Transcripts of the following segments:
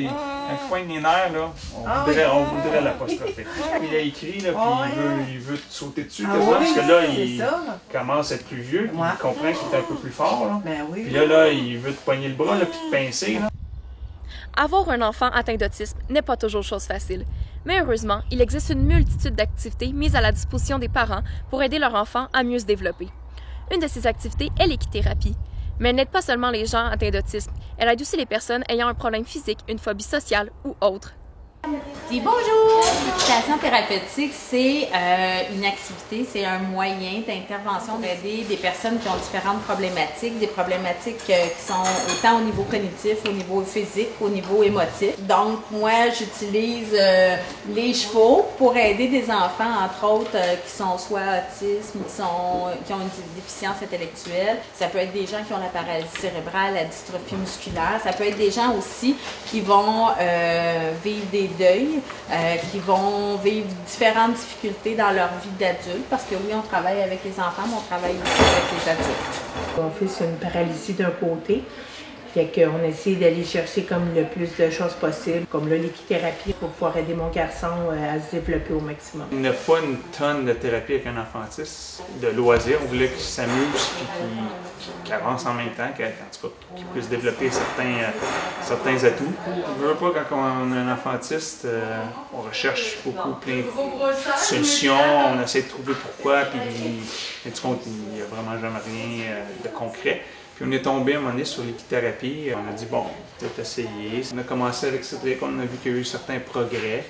quand je poigne les nerfs, là, on voudrait l'apostropher. Il a écrit, là, puis il veut te sauter dessus, parce que là, il commence à être plus vieux, puis il comprend qu'il est un peu plus fort. Là. Puis là, il veut te poigner le bras, là, puis te pincer. Là. Avoir un enfant atteint d'autisme n'est pas toujours chose facile. Mais heureusement, il existe une multitude d'activités mises à la disposition des parents pour aider leur enfant à mieux se développer. Une de ces activités est l'équithérapie. Mais elle n'aide pas seulement les gens atteints d'autisme, elle aide aussi les personnes ayant un problème physique, une phobie sociale ou autre. Dis bonjour! L'équitation thérapeutique, c'est une activité, c'est un moyen d'intervention d'aider des personnes qui ont différentes problématiques, des problématiques qui sont autant au niveau cognitif, au niveau physique, au niveau émotif. Donc, moi, j'utilise les chevaux pour aider des enfants, entre autres, qui sont soit autistes, qui ont une déficience intellectuelle. Ça peut être des gens qui ont la paralysie cérébrale, la dystrophie musculaire. Ça peut être des gens aussi qui vont vivre des deuils, qui vont vivre différentes difficultés dans leur vie d'adulte, parce que oui, on travaille avec les enfants, mais on travaille aussi avec les adultes. Mon fils a une paralysie d'un côté, fait qu'on essaie d'aller chercher comme le plus de choses possible, comme là, l'équithérapie, pour pouvoir aider mon garçon à se développer au maximum. Il n'y a pas une tonne de thérapie avec un enfant autiste, de loisirs. On voulait qu'il s'amuse puis qu'il avance en même temps, qu'il puisse développer certains atouts. On ne veut pas, quand on a un enfant autiste, on recherche plein de solutions, on essaie de trouver pourquoi, puis du compte, il n'y a vraiment jamais rien de concret. Puis on est tombé à un moment donné sur l'équithérapie. On a dit, bon, peut-être essayer. On a commencé avec cette école, on a vu qu'il y a eu certains progrès.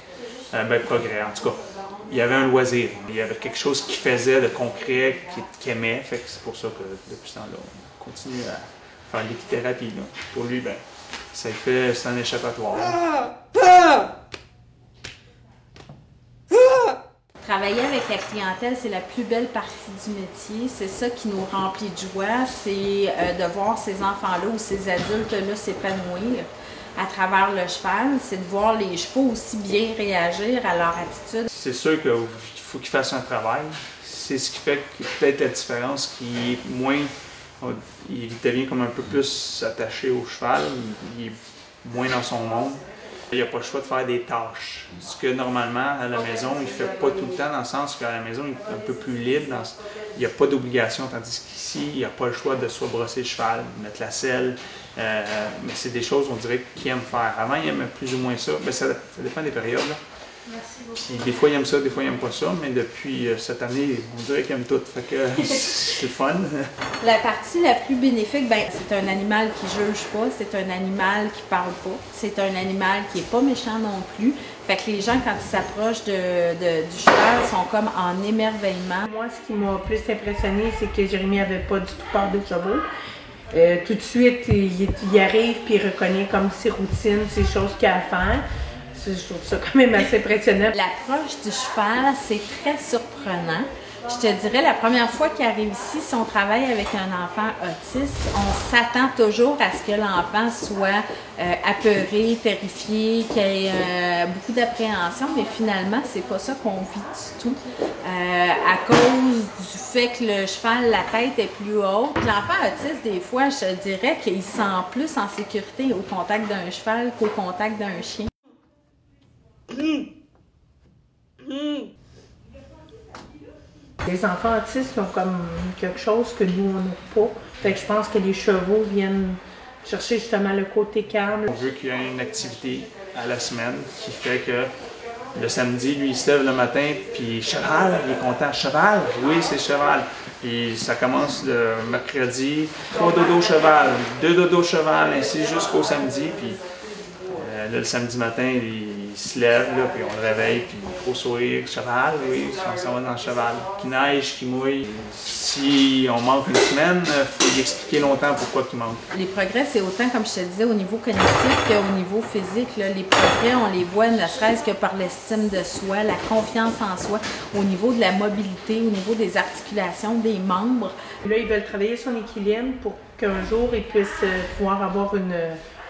Progrès, en tout cas. Il y avait un loisir. Il y avait quelque chose qu'il faisait de concret, qu'il aimait. Fait que c'est pour ça que depuis ce temps-là, on continue à faire l'équithérapie. Pour lui, ça fait, c'est un échappatoire. Travailler avec la clientèle, c'est la plus belle partie du métier. C'est ça qui nous remplit de joie, c'est de voir ces enfants-là ou ces adultes-là s'épanouir à travers le cheval. C'est de voir les chevaux aussi bien réagir à leur attitude. C'est sûr qu'il faut qu'ils fassent un travail. C'est ce qui fait peut-être la différence, qui est moins... Il devient comme un peu plus attaché au cheval, il est moins dans son monde. Il n'a pas le choix de faire des tâches. Ce que normalement, à la maison, il ne fait pas tout le temps, dans le sens qu'à la maison, il est un peu plus libre. Il n'y a pas d'obligation, tandis qu'ici, il n'a pas le choix de soit brosser le cheval, mettre la selle. Mais c'est des choses, on dirait, qu'il aime faire. Avant, il aimait plus ou moins ça. Mais ça dépend des périodes. Là. Puis des fois, il aime ça, des fois, il n'aime pas ça. Mais depuis cette année, on dirait qu'il aime tout. Fait que c'est fun. La partie la plus bénéfique, c'est un animal qui juge pas, c'est un animal qui parle pas, c'est un animal qui est pas méchant non plus. Fait que les gens, quand ils s'approchent du cheval, sont comme en émerveillement. Moi, ce qui m'a plus impressionné, c'est que Jérémy n'avait pas du tout peur des chevaux. Tout de suite, il arrive puis il reconnaît comme ses routines, ses choses qu'il a à faire. Je trouve ça quand même assez impressionnant. L'approche du cheval, c'est très surprenant. Je te dirais, la première fois qu'il arrive ici, si on travaille avec un enfant autiste, on s'attend toujours à ce que l'enfant soit apeuré, terrifié, qu'il ait beaucoup d'appréhension, mais finalement, c'est pas ça qu'on vit du tout. À cause du fait que le cheval, la tête est plus haute. L'enfant autiste, des fois, je te dirais qu'il se sent plus en sécurité au contact d'un cheval qu'au contact d'un chien. Les enfants autistes ont comme quelque chose que nous, on n'a pas. Fait que je pense que les chevaux viennent chercher justement le côté calme. On veut qu'il y ait une activité à la semaine qui fait que le samedi, lui, il se lève le matin, puis cheval, il est content. Cheval? Oui, c'est cheval. Puis ça commence le mercredi, 3 dodos cheval, 2 dodos cheval, ainsi jusqu'au samedi. Puis là, le samedi matin, il se lève, là, puis on le réveille, puis il faut sourire. Cheval, oui, on s'en va dans le cheval. Qui neige, qui mouille. Si on manque une semaine, il faut lui expliquer longtemps pourquoi il manque. Les progrès, c'est autant, comme je te disais, au niveau cognitif qu'au niveau physique. Là. Les progrès, on les voit ne serait-ce que par l'estime de soi, la confiance en soi, au niveau de la mobilité, au niveau des articulations, des membres. Là, ils veulent travailler son équilibre pour qu'un jour, il puisse pouvoir avoir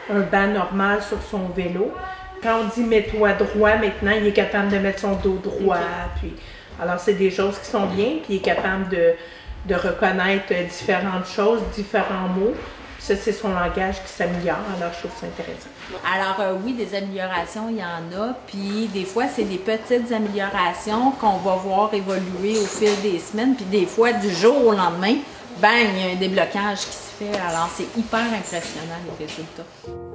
un banc normal sur son vélo. Quand on dit « mets-toi droit », maintenant, il est capable de mettre son dos droit. Puis, alors, c'est des choses qui sont bien, puis il est capable de reconnaître différentes choses, différents mots. Ça, c'est son langage qui s'améliore, alors je trouve ça intéressant. Alors oui, des améliorations, il y en a, puis des fois, c'est des petites améliorations qu'on va voir évoluer au fil des semaines, puis des fois, du jour au lendemain, bang, il y a un déblocage qui se fait. Alors, c'est hyper impressionnant, les résultats.